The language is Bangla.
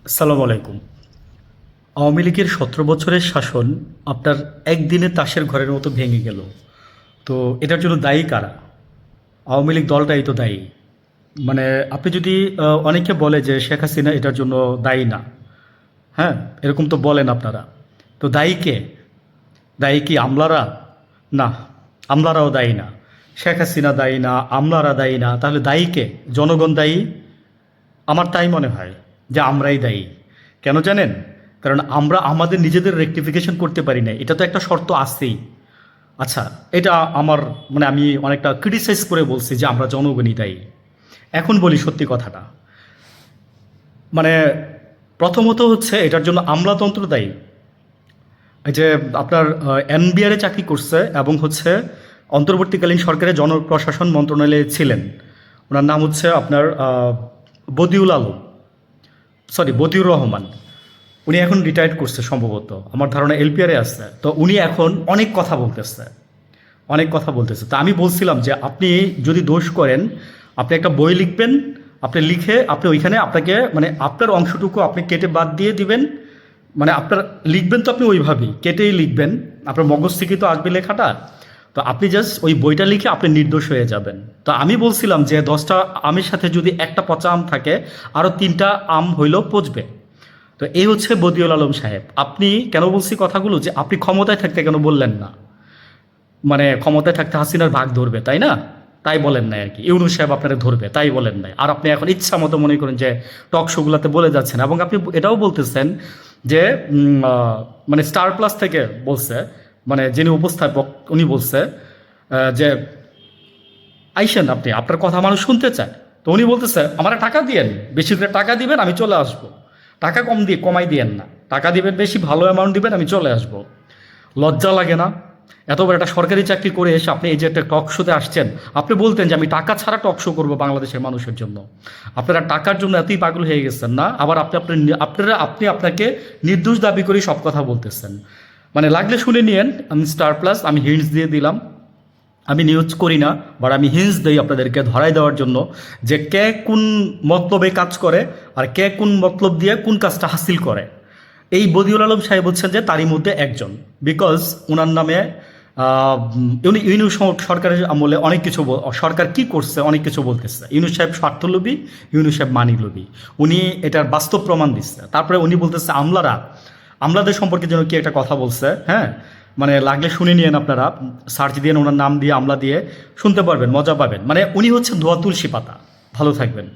আসসালামু আলাইকুম। আওয়ামী লীগের ১৭ বছরের শাসন আপনার একদিনে তাসের ঘরের মতো ভেঙে গেল। তো এটার জন্য দায়ী কারা? আওয়ামী লীগ দলটাই তো দায়ী। মানে আপনি যদি অনেকে বলে যে শেখ হাসিনা এটার জন্য দায়ী না, হ্যাঁ, এরকম তো বলেন আপনারা। তো দায়ী কে? দায়ী কি আমলারা? না, আমলারাও দায়ী না। শেখ হাসিনা দায়ী না, আমলারা দায়ী না, তাহলে দায়ী কে? জনগণ দায়ী? আমার তাই মনে হয় যে আমরাই দায়ী। কেন জানেন? কারণ আমরা আমাদের নিজেদের রেকটিফিকেশন করতে পারি না, এটা তো একটা শর্ত আছেই। আচ্ছা, এটা আমার মানে আমি অনেকটা ক্রিটিসাইজ করে বলছি যে আমরা জনগণই দায়ী। এখন বলি সত্যি কথাটা, মানে প্রথমত হচ্ছে এটার জন্য আমলাতন্ত্র দায়ী। এই যে আপনার এনবিআরে চাকরি করছে এবং হচ্ছে অন্তর্বর্তীকালীন সরকারের জনপ্রশাসন মন্ত্রণালয়ে ছিলেন। ওনার নাম হচ্ছে আপনার বদিউল আলম, সরি বদিউর রহমান। উনি এখন রিটায়ার্ড করছে সম্ভবত, আমার ধারণা এলপিআরে আছে। তো উনি এখন অনেক কথা বলতেছে, অনেক কথা বলতেছে। তো আমি বলছিলাম যে আপনি যদি দোষ করেন, আপনি একটা বই লিখবেন, আপনি লিখে আপনি ওইখানে আপনাকে মানে আপনার অংশটুকু আপনি কেটে বাদ দিয়ে দিবেন। মানে আপনার লিখবেন তো আপনি ওইভাবেই কেটেই লিখবেন, আপনার মগজ থেকে তো আসবে লেখাটা। তো আপনি জাস্ট ওই বইটা লিখে আপনি নির্দোষ হয়ে যাবেন। তো আমি বলছিলাম যে 10টা আমের সাথে যদি একটা পচা আম থাকে, আরও 3টা আম হইলেও পচবে। তো এই হচ্ছে বদিউল আলম সাহেব। আপনি কেন বলছি কথাগুলো, যে আপনি ক্ষমতায় থাকতে কেন বললেন না? মানে ক্ষমতায় থাকতে হাসিনার ভাগ ধরবে, তাই না? তাই বলেন নাই আর কি। ইউনূস সাহেব আপনারা ধরবে, তাই বলেন নাই। আর আপনি এখন ইচ্ছা মতো মনে করেন যে টক শোগুলাতে বলে যাচ্ছেন, এবং আপনি এটাও বলতেছেন যে মানে স্টার প্লাস থেকে বলছে, মানে যিনি উপস্থাপক উনি বলছে যে আইসেন, আপনি আপনার কথা মানুষ শুনতে চায়। তো উনি বলতেছে আমার টাকা দিয়েন, বেশি করে টাকা দিবেন, আমি চলে আসবো। টাকা কম দিয়ে কমাই দিয়েন না, টাকা দিবেন বেশি, ভালো অ্যামাউন্ট দিবেন, আমি চলে আসবো। লজ্জা লাগে না? এত বড় একটা সরকারি চাকরি করে এসে আপনি এই যে একটা টক শোতে আসছেন, আপনি বলতেন যে আমি টাকা ছাড়া টক শো করবো বাংলাদেশের মানুষের জন্য। আপনারা টাকার জন্য এতই পাগল হয়ে গেছেন না? আবার আপনি আপনাকে নির্দোষ দাবি করে সব কথা বলতেছেন। মানে লাগলে শুনে নিয়েন, আমি স্টার প্লাস, আমি হিন্টস দিয়ে দিলাম। আমি নিউজ করি না, বাট আমি হিন্টস দিই আপনাদেরকে ধরাই দেওয়ার জন্য যে কে কোন মতলবে কাজ করে আর কে কোন মতলব দিয়ে কোন কাজটা হাসিল করে। এই বদিউল আলম সাহেব হচ্ছেন যে তারই মধ্যে একজন। বিকজ ওনার নামে উনি ইউনূস সরকারের আমলে অনেক কিছু সরকার কি করছে অনেক কিছু বলতেছে। ইউনূস সাহেব স্বার্থলোভী, ইউনূস সাহেব মানিলোভী। উনি এটার বাস্তব প্রমাণ দিচ্ছে। তারপরে উনি বলতেছে আমলাদের সম্পর্কে যেন কি একটা কথা বলছে, হ্যাঁ, মানে লাগলে শুনে নিয়েন আপনারা, সার্চ দিয়ে ওনার নাম দিয়ে আমলা দিয়ে শুনতে পারবেন, মজা পাবেন। মানে উনি হচ্ছে ধোয়া তুলসী পাতা। ভালো থাকবেন।